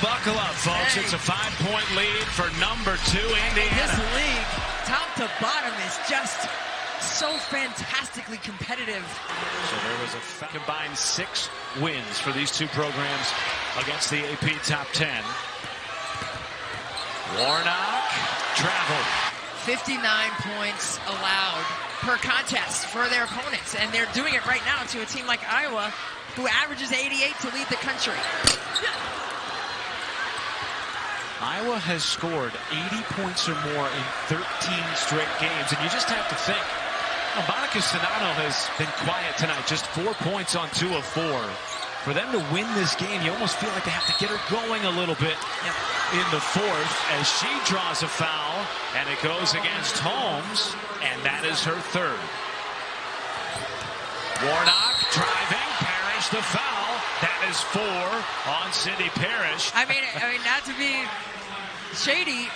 buckle up, folks. It's a 5-point lead for number 2 Indiana. This league, top to bottom, is just so fantastically competitive. So there was a combined 6 wins for these two programs against the AP Top 10. Warnock traveled. 59 points allowed per contest for their opponents, and they're doing it right now to a team like Iowa, who averages 88 to lead the country. Iowa has scored 80 points or more in 13 straight games, and you just have to think, Czinano has been quiet tonight, just 4 points on 2 of 4. For them to win this game, you almost feel like they have to get her going a little bit in the 4th as she draws a foul, and it goes against Holmes, and that is her 3rd. Warnock driving, Parrish the foul. That is 4 on Cindy Parrish. I mean, not to be shady,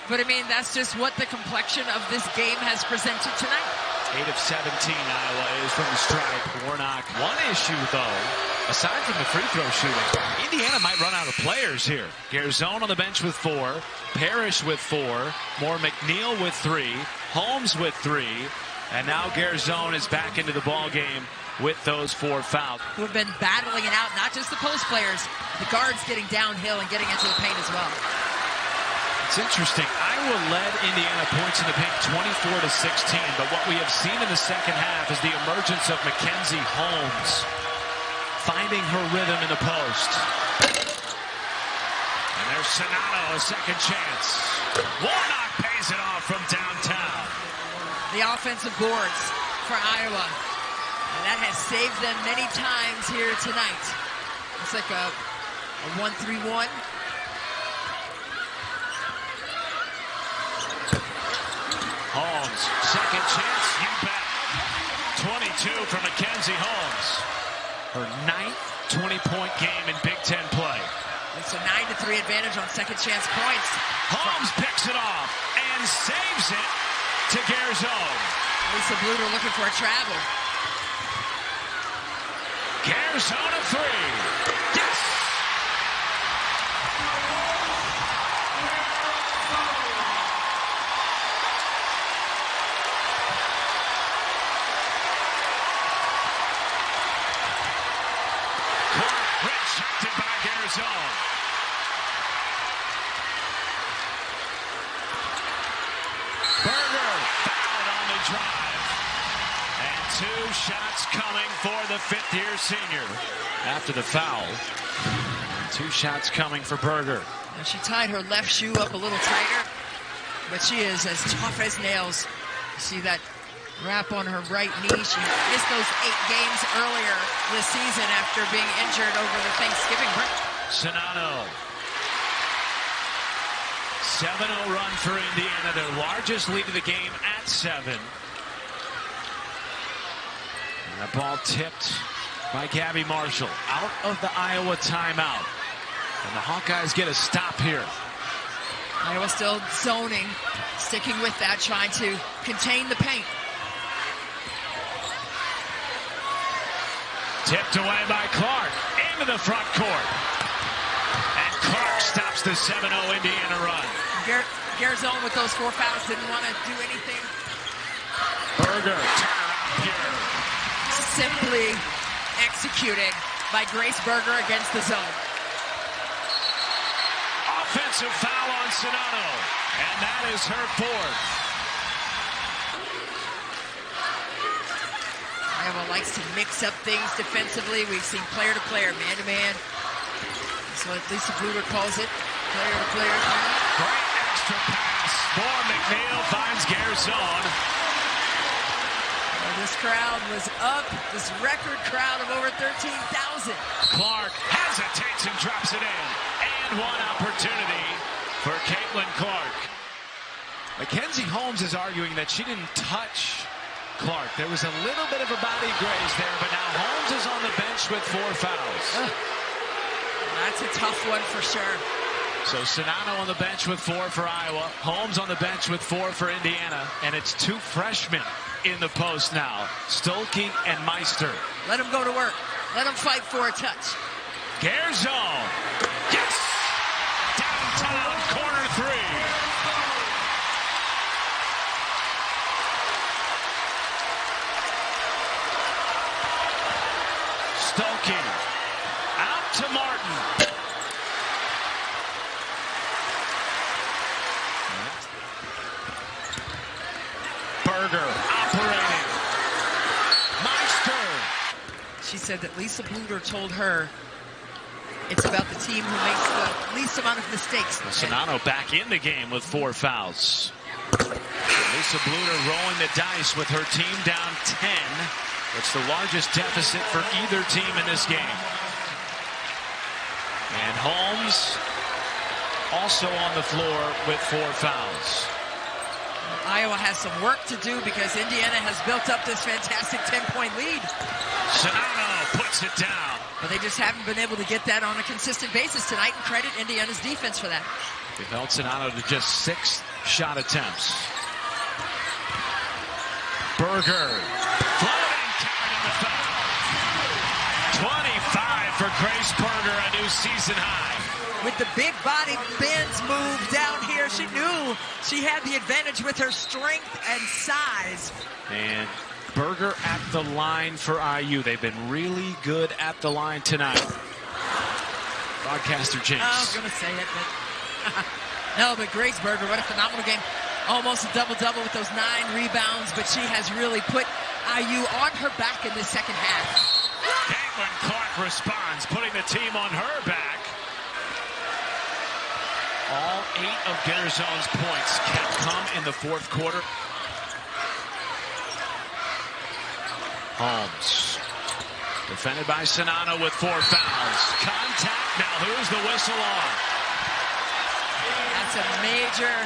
but I mean, that's just what the complexion of this game has presented tonight. 8 of 17 Iowa is from the stripe. Warnock, one issue though, aside from the free throw shooting, Indiana might run out of players here. Garzon on the bench with 4, Parrish with 4, more McNeil with 3, Holmes with 3, and now Garzon is back into the ball game with those 4 fouls. Who have been battling it out, not just the post players, the guards getting downhill and getting into the paint as well. It's interesting. Iowa led Indiana points in the paint 24-16, but what we have seen in the second half is the emergence of Mackenzie Holmes finding her rhythm in the post. And there's Czinano, a second chance. Warnock pays it off from downtown. The offensive boards for Iowa. And that has saved them many times here tonight. It's like a 1-3-1. Holmes, second chance, you bet. 22 for Mackenzie Holmes. Her 9th 20-point game in Big Ten play. It's a 9-3 advantage on second chance points. Holmes picks it off and saves it to Garzon. Lisa Bluter looking for a travel. Garzon a 3. Yes! Rejected by Garzon. Berger fouled on the drive. And 2 shots coming for the 5th-year senior. After the foul, 2 shots coming for Berger. And she tied her left shoe up a little tighter, but she is as tough as nails. You see that wrap on her right knee. She missed those 8 games earlier this season after being injured over the Thanksgiving break. Czinano. 7-0 run for Indiana, their largest lead of the game at 7. And the ball tipped by Gabby Marshall out of the Iowa timeout. And the Hawkeyes get a stop here. Iowa still zoning, sticking with that, trying to contain the paint. Tipped away by Clark into the front court. And Clark stops the 7-0 Indiana run. Garzon with those 4 fouls didn't want to do anything. Berger, turnaround pure. Simply executed by Grace Berger against the zone. Offensive foul on Czinano, and that is her 4th. Iowa likes to mix up things defensively. We've seen player-to-player, man-to-man. That's what Lisa Bluter calls it, player-to-player. Great extra pass for McNeil, finds Garzon. Well, this crowd was up, this record crowd of over 13,000. Clark hesitates and drops it in. And one opportunity for Caitlin Clark. Mackenzie Holmes is arguing that she didn't touch Clark. There was a little bit of a body graze there, but now Holmes is on the bench with 4 fouls. That's a tough one for sure. So Czinano on the bench with 4 for Iowa. Holmes on the bench with 4 for Indiana. And it's 2 freshmen in the post now. Stuelke and Meister. Let them go to work. Let them fight for a touch. Garzon. Yes! said that Lisa Bluder told her it's about the team who makes the least amount of mistakes. Czinano back in the game with 4 fouls. Lisa Bluder rolling the dice with her team down 10. It's the largest deficit for either team in this game. And Holmes also on the floor with 4 fouls. Iowa has some work to do because Indiana has built up this fantastic 10-point lead. Czinano puts it down. But they just haven't been able to get that on a consistent basis tonight, and credit Indiana's defense for that. They held Czinano to just 6 shot attempts. Berger floating, counted in the foul. 25 for Grace Berger, a new season high. With the big body Ben's move down here, she knew she had the advantage with her strength and size. And Berger at the line for IU. They've been really good at the line tonight. Broadcaster Jinx. I was going to say it, but no, but Grace Berger, what a phenomenal game. Almost a double-double with those 9 rebounds, but she has really put IU on her back in this second half. Caitlin Clark responds, putting the team on her back. All 8 of Garzon's points can come in the 4th quarter. Holmes defended by Czinano with 4 fouls. Contact. Now who's the whistle on? That's a major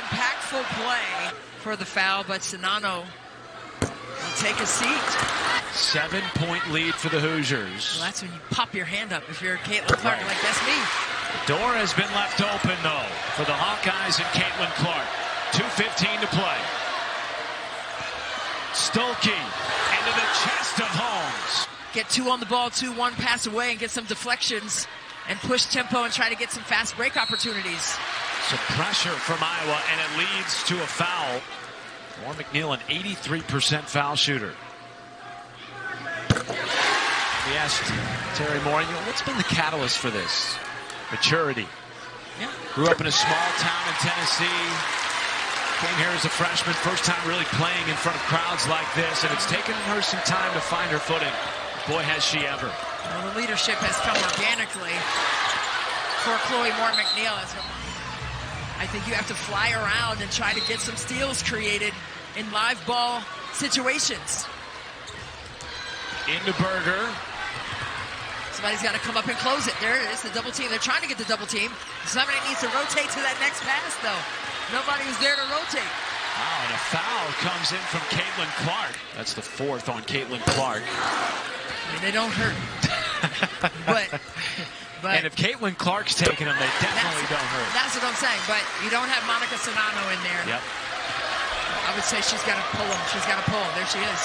impactful play for the foul, but Czinano will take a seat. 7-point lead for the Hoosiers. Well, that's when you pop your hand up if you're Caitlin Clark, like that's me. The door has been left open, though, for the Hawkeyes and Caitlin Clark. 2:15 to play. Stuelke into the chest of Holmes. Get 2 on the ball, 2-1 pass away, and get some deflections and push tempo and try to get some fast break opportunities. Some pressure from Iowa, and it leads to a foul. Warren McNeil, an 83% foul shooter. We asked Terry Moore, what's been the catalyst for this? Maturity. Yeah. Grew up in a small town in Tennessee. Came here as a freshman, first time really playing in front of crowds like this, and it's taken her some time to find her footing. Boy, has she ever. Well, the leadership has come organically for Chloe Moore McNeil. I think you have to fly around and try to get some steals created in live ball situations. Into Berger. Somebody's got to come up and close it. There it is, the double team. They're trying to get the double team. Somebody needs to rotate to that next pass, though. Nobody was there to rotate. Wow, and a foul comes in from Caitlin Clark. That's the 4th on Caitlin Clark. I mean, they don't hurt. but and if Caitlin Clark's taking them, they definitely don't hurt. That's what I'm saying. But you don't have Monica Czinano in there. Yep. I would say she's got to pull them. She's got to pull them. There she is.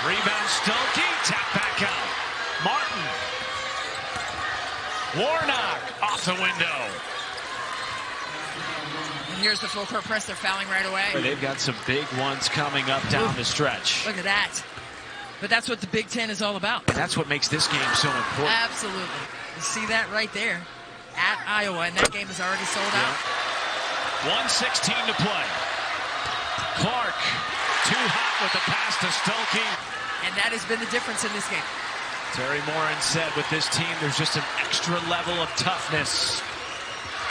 Rebound Stuelke, tap back out. Martin. Warnock off the window. And here's the full court press. They're fouling right away. They've got some big ones coming up down the stretch. Look at that. But that's what the Big Ten is all about. And that's what makes this game so important. Absolutely. You see that right there at Iowa, and that game is already sold out. 1:16 to play. Clark, too hot with the pass to Stuelke. And that has been the difference in this game. Terry Morin said with this team, there's just an extra level of toughness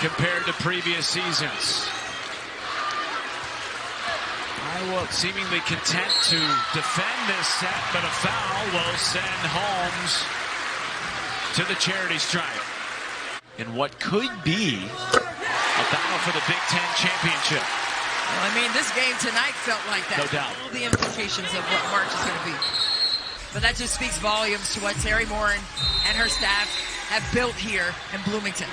compared to previous seasons. Iowa seemingly content to defend this set, but a foul will send Holmes to the charity stripe. In what could be a battle for the Big Ten championship. Well, I mean, this game tonight felt like that. No doubt. All the implications of what March is going to be. But that just speaks volumes to what Terry Morin and her staff have built here in Bloomington.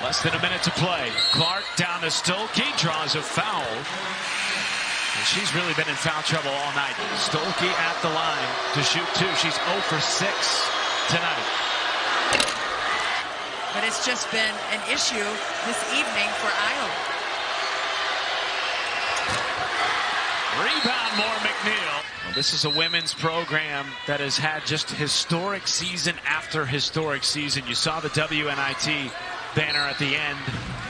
Less than a minute to play. Clark down to Stuelke, draws a foul. And she's really been in foul trouble all night. Stuelke at the line to shoot 2. She's 0 for 6 tonight. But it's just been an issue this evening for Iowa. Rebound, Moore McNeil. Well, this is a women's program that has had just historic season after historic season. You saw the WNIT banner at the end.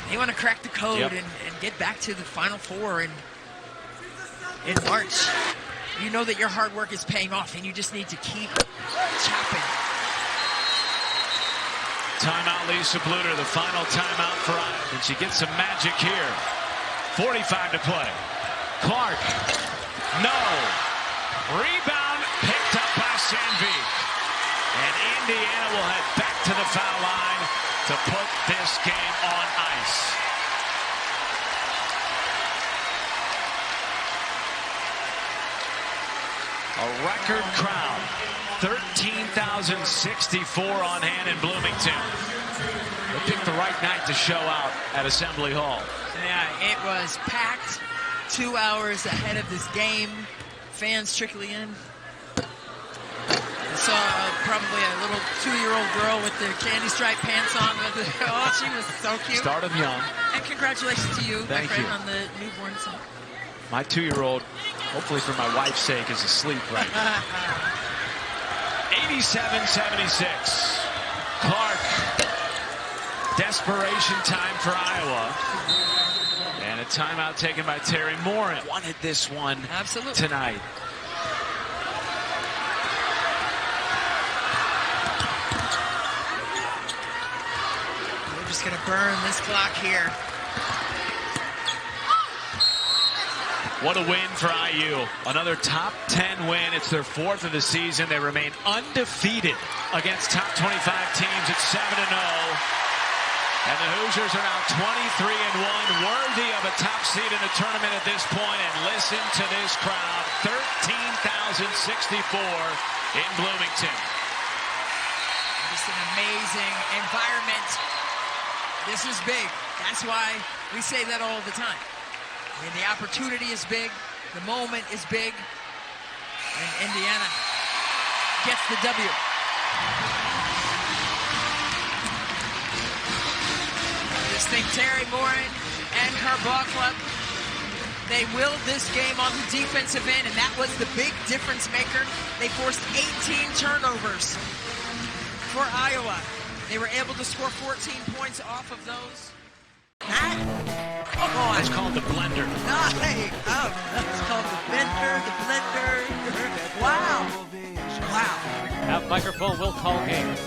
They want to crack the code Yep. and get back to the Final Four. And in March. You know that your hard work is paying off, and you just need to keep chopping. Timeout, Lisa Bluter, the final timeout for Iowa. And she gets some magic here. 45 to play. Clark, no. Rebound picked up by Sandvik. And Indiana will head back to the foul line to put this game on ice. A record crowd, 13,064 on hand in Bloomington. They picked the right night to show out at Assembly Hall. Yeah, it was packed 2 hours ahead of this game. Fans trickling in. I saw probably a little 2-year-old girl with the candy stripe pants on. Oh, she was so cute. Start them young. And congratulations to you, my Thank friend, you. on the newborn son. My 2-year-old, hopefully for my wife's sake, is asleep right now. 87-76. Clark. Desperation time for Iowa. And a timeout taken by Terry Morin. Wanted this one Absolutely tonight. We're just going to burn this clock here. What a win for IU. Another top 10 win. It's their 4th of the season. They remain undefeated against top 25 teams at 7-0. And the Hoosiers are now 23-1, worthy of a top seed in the tournament at this point. And listen to this crowd, 13,064 in Bloomington. Just an amazing environment. This is big. That's why we say that all the time. I mean, the opportunity is big. The moment is big. And Indiana gets the W. I just think Terry Morin and her ball club, they willed this game on the defensive end, and that was the big difference maker. They forced 18 turnovers for Iowa. They were able to score 14 points off of those. That? Come on. That's called the blender. Nice. Oh, that's called the blender. Wow. Wow. That microphone will call game.